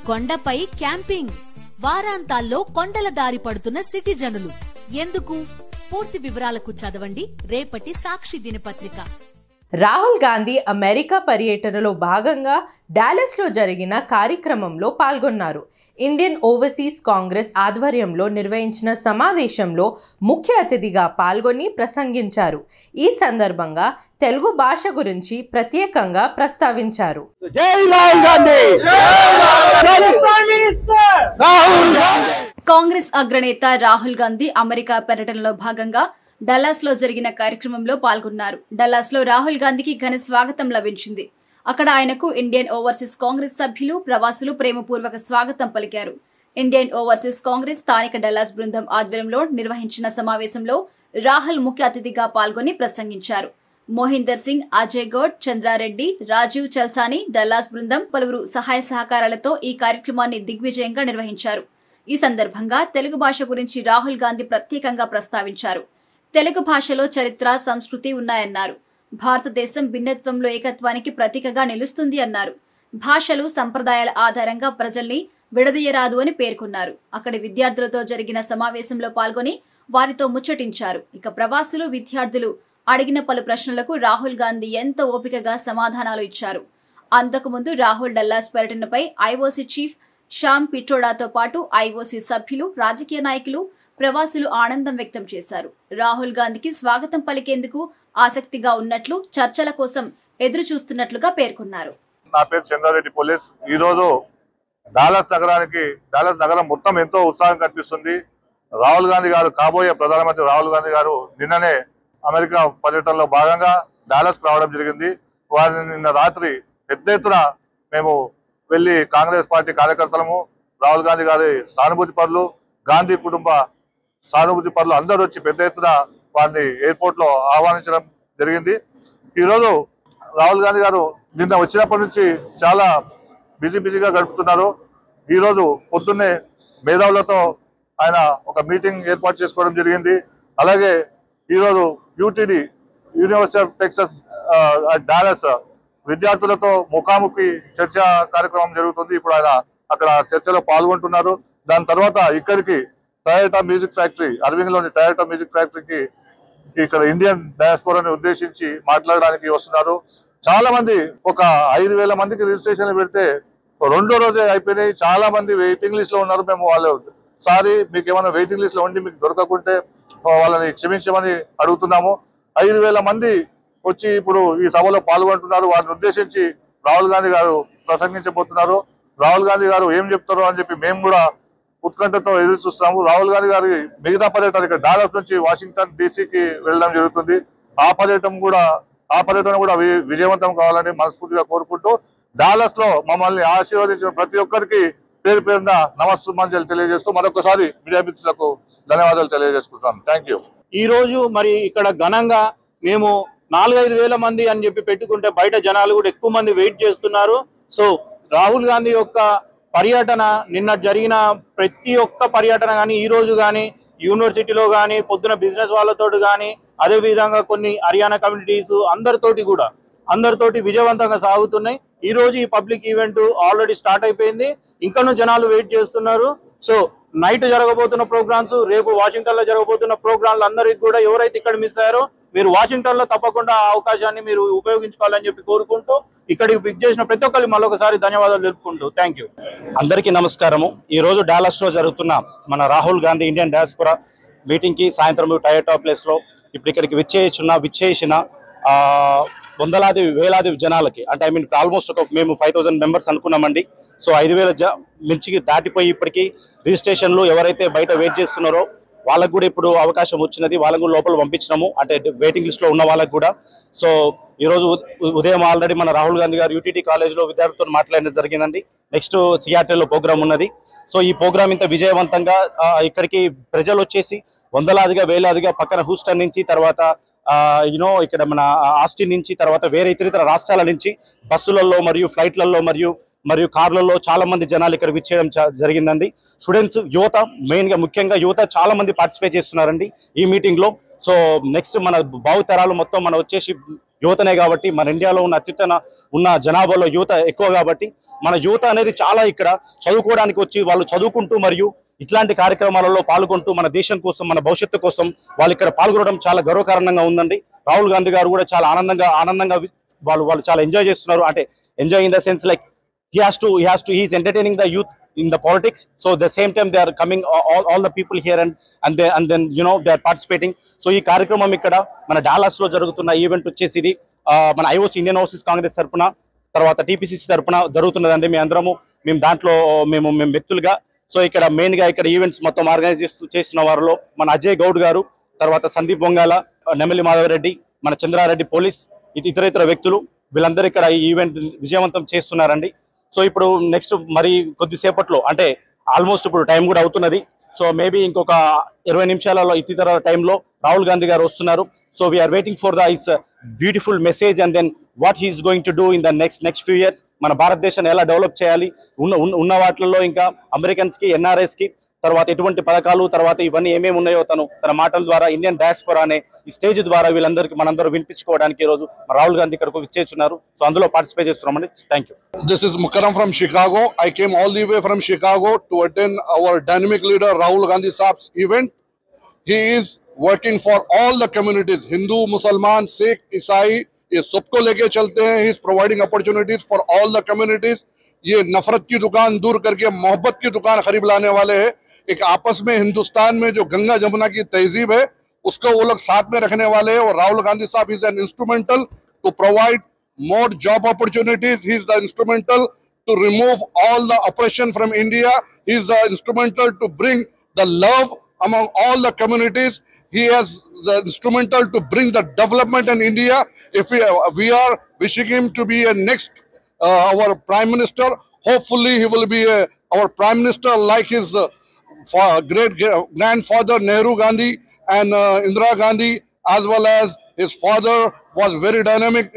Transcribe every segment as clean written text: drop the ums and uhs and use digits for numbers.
కొండపై క్యాంపింగ్, వారాంతాల్లో కొండల దారి పడుతున్న సిటిజనులు. ఎందుకు? పూర్తి వివరాలకు చదవండి రేపటి సాక్షి దినపత్రిక. రాహుల్ గాంధీ అమెరికా పర్యటనలో భాగంగా డాలస్లో జరిగిన కార్యక్రమంలో పాల్గొన్నారు. ఇండియన్ ఓవర్సీస్ కాంగ్రెస్ ఆధ్వర్యంలో నిర్వహించిన సమావేశంలో ముఖ్య అతిథిగా పాల్గొని ప్రసంగించారు. ఈ సందర్భంగా తెలుగు భాష గురించి ప్రత్యేకంగా ప్రస్తావించారు. కాంగ్రెస్ అగ్రనేత రాహుల్ గాంధీ అమెరికా పర్యటనలో భాగంగా డల్లాస్ లో జరిగిన కార్యక్రమంలో పాల్గొన్నారు. డల్లాస్ లో రాహుల్ గాంధీకి ఘన స్వాగతం లభించింది. అక్కడ ఆయనకు ఇండియన్ ఓవర్సీస్ కాంగ్రెస్ సభ్యులు, ప్రవాసులు ప్రేమపూర్వక స్వాగతం పలికారు. ఇండియన్ ఓవర్సీస్ కాంగ్రెస్ స్థానిక డల్లాస్ బృందం ఆధ్వర్యంలో నిర్వహించిన సమావేశంలో రాహుల్ ముఖ్య అతిథిగా పాల్గొని ప్రసంగించారు. మోహిందర్ సింగ్, అజయ్ గౌడ్, చంద్రారెడ్డి, రాజీవ్ చల్సాని, డల్లాస్ బృందం పలువురు సహాయ సహకారాలతో ఈ కార్యక్రమాన్ని దిగ్విజయంగా నిర్వహించారు. ఈ సందర్భంగా తెలుగు భాష గురించి రాహుల్ గాంధీ ప్రత్యేకంగా ప్రస్తావించారు. తెలుగు భాషలో చరిత్ర, సంస్కృతి ఉన్నాయన్నారు. భారతదేశం భిన్నత్వంలో ఏకత్వానికి ప్రతీకగా నిలుస్తుంది అన్నారు. భాషలు, సంప్రదాయాల ఆధారంగా ప్రజల్ని విడదీయరాదు అని పేర్కొన్నారు. అక్కడి విద్యార్థులతో జరిగిన సమావేశంలో పాల్గొని వారితో ముచ్చటించారు. ఇక ప్రవాసులు, విద్యార్థులు అడిగిన పలు ప్రశ్నలకు రాహుల్ గాంధీ ఎంతో ఓపికగా సమాధానాలు ఇచ్చారు. అంతకుముందు రాహుల్ డల్లాస్ పర్యటనపై ఐఓసీ చీఫ్ శ్యామ్ పిట్రోడాతో పాటు ఐఓసీ సభ్యులు, రాజకీయ నాయకులు, ప్రవాసులు ఆనందం వ్యక్తం చేశారు. రాహుల్ గాంధీకి స్వాగతం పలికేందుకు ఆసక్తిగా ఉన్నట్లు, చర్చల కోసం ఎదురు చూస్తున్నట్లుగా పేర్కొన్నారు. నా పేరు చంద్రారెడ్డి పోలీస్. ఈ రోజు డాలస్ నగరం మొత్తం ఎంతో ఉత్సాహం కనిపిస్తుంది. రాహుల్ గాంధీ గారు, కాబోయే ప్రధానమంత్రి రాహుల్ గాంధీ గారు నిన్ననే అమెరికా పర్యటనలో భాగంగా డాలస్ రావడం జరిగింది. వారిని నిన్న రాత్రి పెద్ద ఎత్తున మేము వెళ్లి కాంగ్రెస్ పార్టీ కార్యకర్తలము, రాహుల్ గాంధీ గారి సానుభూతి పరులు, గాంధీ కుటుంబ సానుభూతి పరులు అందరూ వచ్చి పెద్ద ఎత్తున వారిని ఎయిర్పోర్ట్ లో ఆహ్వానించడం జరిగింది. ఈరోజు రాహుల్ గాంధీ గారు నిన్న వచ్చినప్పటి నుంచి చాలా బిజీగా గడుపుతున్నారు. ఈరోజు పొద్దున్నే మేధావులతో ఆయన ఒక మీటింగ్ ఏర్పాటు చేసుకోవడం జరిగింది. అలాగే ఈరోజు యూటీడీ, యూనివర్సిటీ ఆఫ్ టెక్సాస్ డాలస్ విద్యార్థులతో ముఖాముఖి చర్చ కార్యక్రమం జరుగుతుంది. ఇప్పుడు ఆయన అక్కడ చర్చలో పాల్గొంటున్నారు. దాని తర్వాత ఇక్కడికి టయోటా మ్యూజిక్ ఫ్యాక్టరీ, అరవింగ్ లోని టయోటా మ్యూజిక్ ఫ్యాక్టరీకి ఇక్కడ ఇండియన్ డయాస్పోరాని ఉద్దేశించి మాట్లాడడానికి వస్తున్నారు. చాలా మంది, ఒక 5,000 మందికి రిజిస్ట్రేషన్లు పెడితే రెండో రోజే అయిపోయినాయి. చాలా మంది వెయిటింగ్ లిస్ట్ లో ఉన్నారు. మేము వాళ్ళు సారీ, మీకు ఏమైనా వెయిటింగ్ లిస్ట్ లో ఉండి మీకు దొరకకుంటే వాళ్ళని క్షమించమని అడుగుతున్నాము. 5,000 మంది వచ్చి ఇప్పుడు ఈ సభలో పాల్గొంటున్నారు. వారిని ఉద్దేశించి రాహుల్ గాంధీ గారు ప్రసంగించబోతున్నారు. రాహుల్ గాంధీ గారు ఏం చెప్తారో అని చెప్పి మేము కూడా ఉత్కంఠతో ఎదురు చూస్తున్నాము. రాహుల్ గాంధీ గారి మిగతా పర్యటన ఇక్కడ డాలస్ నుంచి వాషింగ్టన్ డీసీకి వెళ్ళడం జరుగుతుంది. ఆ పర్యటన కూడా విజయవంతం కావాలని మనస్ఫూర్తిగా కోరుకుంటూ, డాలస్ లో మమ్మల్ని ఆశీర్వదించిన ప్రతి ఒక్కరికి పేరు పేరున నమస్సుమాంజలి తెలియజేస్తూ మరొకసారి మీడియా మిత్రులకు ధన్యవాదాలు తెలియజేసుకుంటున్నాను. Thank you. ఈ రోజు మరి ఇక్కడ ఘనంగా మేము 4-5 వేల మంది అని చెప్పి పెట్టుకుంటే బయట జనాలు కూడా ఎక్కువ మంది వెయిట్ చేస్తున్నారు. సో రాహుల్ గాంధీ యొక్క పర్యటన, నిన్న జరిగిన ప్రతి ఒక్క పర్యటన కానీ, ఈ రోజు కానీ యూనివర్సిటీలో కానీ, పొద్దున బిజినెస్ వాళ్ళతో కానీ, అదేవిధంగా కొన్ని హర్యానా కమ్యూనిటీస్ అందరితోటి విజయవంతంగా సాగుతున్నాయి. ఈ రోజు ఈ పబ్లిక్ ఈవెంట్ ఆల్రెడీ స్టార్ట్ అయిపోయింది. ఇంకనూ జనాలు వెయిట్ చేస్తున్నారు. సో నైట్ జరగబోతున్న ప్రోగ్రామ్స్, రేపు వాషింగ్టన్ లో జరగబోతున్న ప్రోగ్రాంలు అందరికి కూడా ఎవరైతే ఇక్కడ మిస్ అయ్యారో మీరు వాషింగ్టన్ లో తప్పకుండా ఆ అవకాశాన్ని మీరు ఉపయోగించుకోవాలని చెప్పి కోరుకుంటూ, ఇక్కడికి పిక్ చేసిన ప్రతి ఒక్కరికి మరొకసారి ధన్యవాదాలు తెలుపుకుంటూ థ్యాంక్ యూ. అందరికీ నమస్కారము. ఈ రోజు డాలస్ లో జరుగుతున్న మన Rahul Gandhi Indian diaspora meeting కి సాయంత్రం టయోటా ప్లేస్ లో ఇప్పుడు ఇక్కడికి విచ్చేసిన వేలాది జనాలకి, అంటే ఆల్మోస్ట్ మేము 5,000 మెంబర్స్ అనుకున్నామండి. సో 5,000 మించికి దాటిపోయి ఇప్పటికీ రిజిస్ట్రేషన్లు ఎవరైతే బయట వెయిట్ చేస్తున్నారో వాళ్ళకు కూడా ఇప్పుడు అవకాశం వచ్చినది. వాళ్ళకు కూడా లోపల పంపించినాము, అంటే వెయిటింగ్ లిస్ట్ లో ఉన్న వాళ్ళకు కూడా. సో ఈరోజు ఉదయం ఆల్రెడీ మన రాహుల్ గాంధీ గారు యూటీటీ కాలేజ్లో విద్యార్థులతో మాట్లాడడం జరిగిందండి. నెక్స్ట్ సియాటల్లో ప్రోగ్రామ్ ఉన్నది. సో ఈ ప్రోగ్రామ్ ఇంత విజయవంతంగా ఇక్కడికి ప్రజలు వచ్చేసి వందలాదిగా వేలాదిగా పక్కన హూస్టన్ నుంచి, తర్వాత ఇక్కడ మన ఆస్టిన్ నుంచి, తర్వాత వేరే ఇతర రాష్ట్రాల నుంచి బస్సులలో మరియు ఫ్లైట్లలో మరియు కార్లలో చాలా మంది జనాలు ఇక్కడ విచ్చేయడం జరిగిందండి. స్టూడెంట్స్, యువత, ముఖ్యంగా యువత చాలా మంది పార్టిసిపేట్ చేస్తున్నారండి ఈ మీటింగ్ లో. సో నెక్స్ట్ మన భావితరాలు మొత్తం వచ్చేసి యువతనే కాబట్టి, మన ఇండియాలో ఉన్న అత్యుత్తమ ఉన్న జనాభాలో యువత ఎక్కువ కాబట్టి మన యువత అనేది చాలా ఇక్కడ చదువుకోవడానికి వచ్చి వాళ్ళు చదువుకుంటూ మరియు ఇట్లాంటి కార్యక్రమాలలో పాల్గొంటూ మన దేశం కోసం, మన భవిష్యత్తు కోసం వాళ్ళు ఇక్కడ పాల్గొనడం చాలా గర్వకారణంగా ఉందండి. రాహుల్ గాంధీ గారు కూడా చాలా ఆనందంగా వాళ్ళు చాలా ఎంజాయ్ చేస్తున్నారు. అంటే enjoy in the sense like he's entertaining the youth in the politics. So at the same time they are coming all the people here and then they are participating. So ఈ కార్యక్రమం ఇక్కడ మన Dallas లో జరుగుతున్న event వచ్చేసి ఇది మన IOC Indian overseas Congress తరపున తర్వాత టీపీసీసీ తరపున జరుగుతున్నదండి. మేము దాంట్లో మేము వ్యక్తులుగా సో ఇక్కడ మెయిన్ గా ఇక్కడ ఈవెంట్స్ మొత్తం ఆర్గనైజ్ చేస్తున్న వారిలో మన అజయ్ గౌడ్ గారు, తర్వాత సందీప్ బొంగాల, నెమలి మాధవరెడ్డి, మన చంద్రారెడ్డి పోలీస్, ఇతర వ్యక్తులు వీళ్ళందరూ ఇక్కడ ఈ ఈవెంట్ విజయవంతం చేస్తున్నారండి. సో ఇప్పుడు నెక్స్ట్ మరి కొద్దిసేపట్లో అంటే ఆల్మోస్ట్ ఇప్పుడు టైం కూడా అవుతున్నది. సో మేబీ ఇంకొక 20 నిమిషాలలో ఇతర టైంలో రాహుల్ గాంధీ గారు వస్తున్నారు. So we are waiting for the his beautiful message and then what he is going to do in the next few years. మన భారతదేశాన్ని ఎలా డెవలప్ చేయాలి, ఉన్న వాటిల్లో ఇంకా అమెరికన్స్కి, ఎన్ఆర్ఐస్కి తర్వాత ఎటువంటి పథకాలు తర్వాత ఇవన్నీ ఏమేమి ఉన్నాయో తన మాటల ద్వారా ఇండియన్ డయాస్పోరా అనే ఈ స్టేజ్ ద్వారా వీళ్ళందరికీ మనందరూ వినిపించుకోవడానికి ఈ రోజు రాహుల్ గాంధీ ఇక్కడికి విచ్చేస్తున్నారు. సో అందులో పార్టిసిపేట్ చేస్తున్నామండి. Thank you. This is Mukarram from Chicago. I came all the way from Chicago to attend our dynamic leader Rahul Gandhi Saab's event. He is working for all the communities, Hindu, Musliman, Sikh, Isai. ये सबको लेके चलते हैं. He is providing opportunities for all the communities. ये नफरत की दुकान दूर करके मोहब्बत की दुकान करीब लाने वाले हैं. एक आपस में हिंदुस्तान में जो गंगा जमुना की तहजीब है उसको वो लोग साथ में रखने वाले हैं. और राहुल गांधी साहब is an instrumental to provide more job opportunities. He is the instrumental to remove all the oppression from India. He is the instrumental to bring the love among all the communities. He is the instrumental to bring the development in India. If we are wishing him to be a next our prime minister, hopefully he will be our prime minister like his great grandfather Nehru Gandhi and Indira Gandhi, as well as his father was very dynamic.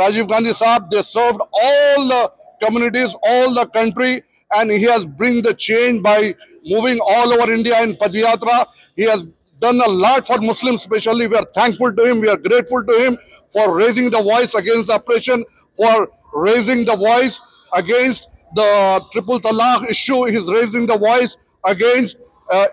Rajiv Gandhi Saab, they served all the communities, all the country, and he has bring the change by moving all over India in Padayatra. He has done a lot for Muslims especially. We are thankful to him. We are grateful to him for raising the voice against the oppression, for raising the voice against the triple talaq issue. He is raising the voice against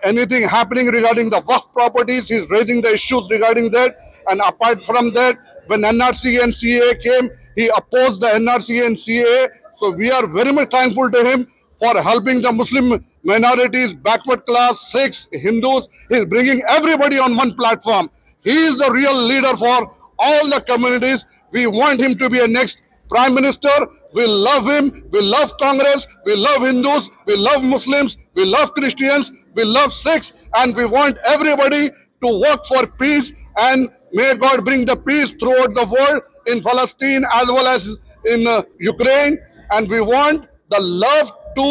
anything happening regarding the Waqf properties. He is raising the issues regarding that. And apart from that, when NRC and CAA came, he opposed the NRC and CAA. So we are very much thankful to him for helping the Muslim minorities, backward class, Sikhs, Hindus. He is bringing everybody on one platform. He is the real leader for all the communities. We want him to be a next Prime Minister. We love him. We love Congress. We love Hindus. We love Muslims. We love Christians. We love Sikhs. And we want everybody to work for peace, and may God bring the peace throughout the world in Palestine as well as in Ukraine. And we want the love to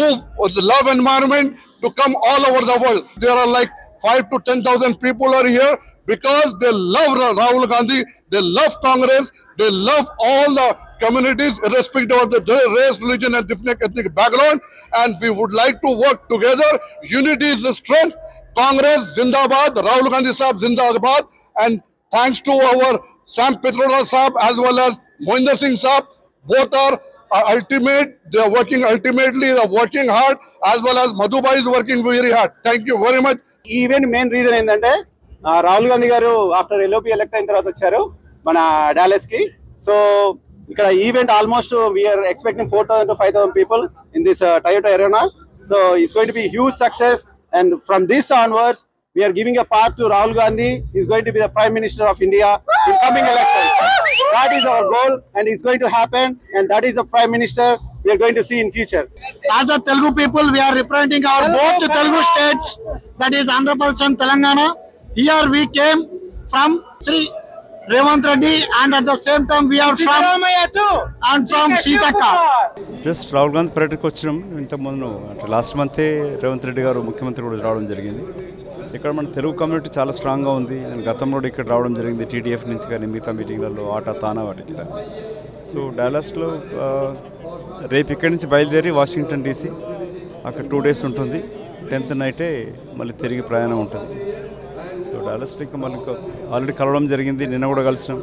move, or the love environment to come all over the world. There are like 5,000 to 10,000 people are here because they love Rahul Gandhi, they love Congress, they love all the communities irrespective of the race, religion and different ethnic background. And we would like to work together. Unity is the strength. Congress Zindabad, Rahul Gandhi Saab Zindabad. And thanks to our Sam Petrola Saab as well as Mohinder Singh Saab, both are ultimate. They are working ultimately, they are working hard, as well as Madhubai is working very hard. Thank you very much. Event main reason ఏంటంటే రాహుల్ గాంధీ గారు after LOP elect అయిన తర్వాత వచ్చారు మన Dallas కి. So ఇక్కడ event almost we are expecting 4,000 to 5,000 people in this Toyota arena. So it's going to be a huge success, and from this onwards we are giving a path to Rahul Gandhi. He is going to be the Prime Minister of India in coming elections. That is our goal, and it's going to happen, and that is the Prime Minister we are going to see in future. As a Telugu people, we are representing our both Telugu states, that is Andhra Pradesh and Telangana. Here we came from Sri Revanth Reddy, and at the same time we are from Sitaka. Just Rahul Gandhi పర్యటనకు వచ్చినాం. ఇంతకుముందు అంటే last మంతే Revanth Reddy గారు ముఖ్యమంత్రి కూడా రావడం జరిగింది. ఇక్కడ మన తెలుగు కమ్యూనిటీ చాలా స్ట్రాంగ్గా ఉంది. నేను గతంలో ఇక్కడ రావడం జరిగింది టీడీఎఫ్ నుంచి కానీ మిగతా మీటింగ్లలో ఆటా తానా వాటికి. సో డాలస్లో రేపు ఇక్కడి నుంచి బయలుదేరి వాషింగ్టన్ డీసీ అక్కడ 2 days ఉంటుంది. 10th నైటే మళ్ళీ తిరిగి ప్రయాణం ఉంటుంది. సో డాలస్లో ఇంకా మనకు ఆల్రెడీ కలవడం జరిగింది, నిన్న కూడా కలిసినాం.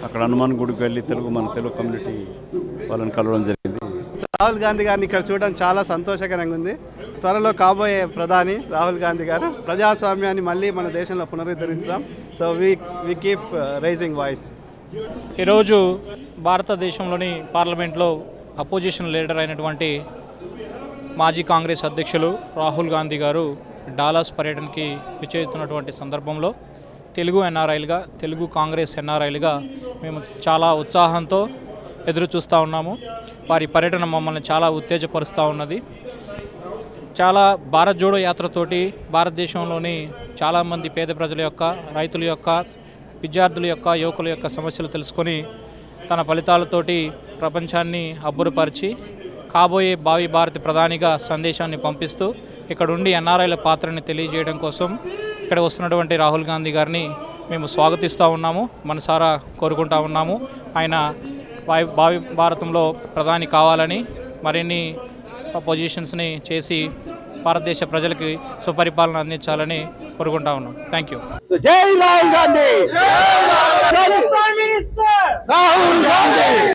అక్కడ హనుమాన్ గుడికి వెళ్ళి మన తెలుగు కమ్యూనిటీ వాళ్ళని కలవడం జరిగింది. రాహుల్ గాంధీ గారిని ఇక్కడ చూడడం చాలా సంతోషకరంగా ఉంది. త్వరలో కాబోయే ప్రధాని రాహుల్ గాంధీ గారు ప్రజాస్వామ్యాన్ని మళ్ళీ మన దేశంలో పునరుద్ధరించుదాం. So we keep raising voice. ఈరోజు భారతదేశంలోని పార్లమెంట్లో అపోజిషన్ లీడర్ అయినటువంటి మాజీ కాంగ్రెస్ అధ్యక్షులు రాహుల్ గాంధీ గారు డాలస్ పర్యటనకి విచ్చేస్తున్నటువంటి సందర్భంలో తెలుగు ఎన్ఆర్ఐలుగా, తెలుగు కాంగ్రెస్ ఎన్ఆర్ఐలుగా మేము చాలా ఉత్సాహంతో ఎదురు చూస్తూ ఉన్నాము. వారి పర్యటన మమ్మల్ని చాలా ఉత్తేజపరుస్తూ ఉన్నది. చాలా భారత్ జోడో యాత్రతోటి భారతదేశంలోని చాలామంది పేద ప్రజల యొక్క, రైతుల యొక్క, విద్యార్థుల యొక్క, యువకుల యొక్క సమస్యలు తెలుసుకొని తన ఫలితాలతోటి ప్రపంచాన్ని అబ్బురపరిచి కాబోయే భావి భారత ప్రధానిగా సందేశాన్ని పంపిస్తూ ఇక్కడుండి ఎన్ఆర్ఐల పాత్రని తెలియజేయడం కోసం ఇక్కడ వస్తున్నటువంటి రాహుల్ గాంధీ గారిని మేము స్వాగతిస్తూ ఉన్నాము, మనసారా కోరుకుంటా ఉన్నాము. ఆయన భావి భారతంలో ప్రధాని కావాలని, మరిన్ని పొజిషన్స్ని చేసి భారతదేశ ప్రజలకి సుపరిపాలన అందించాలని కోరుకుంటా ఉన్నాం. Thank you. జై రాహుల్ గాంధీ.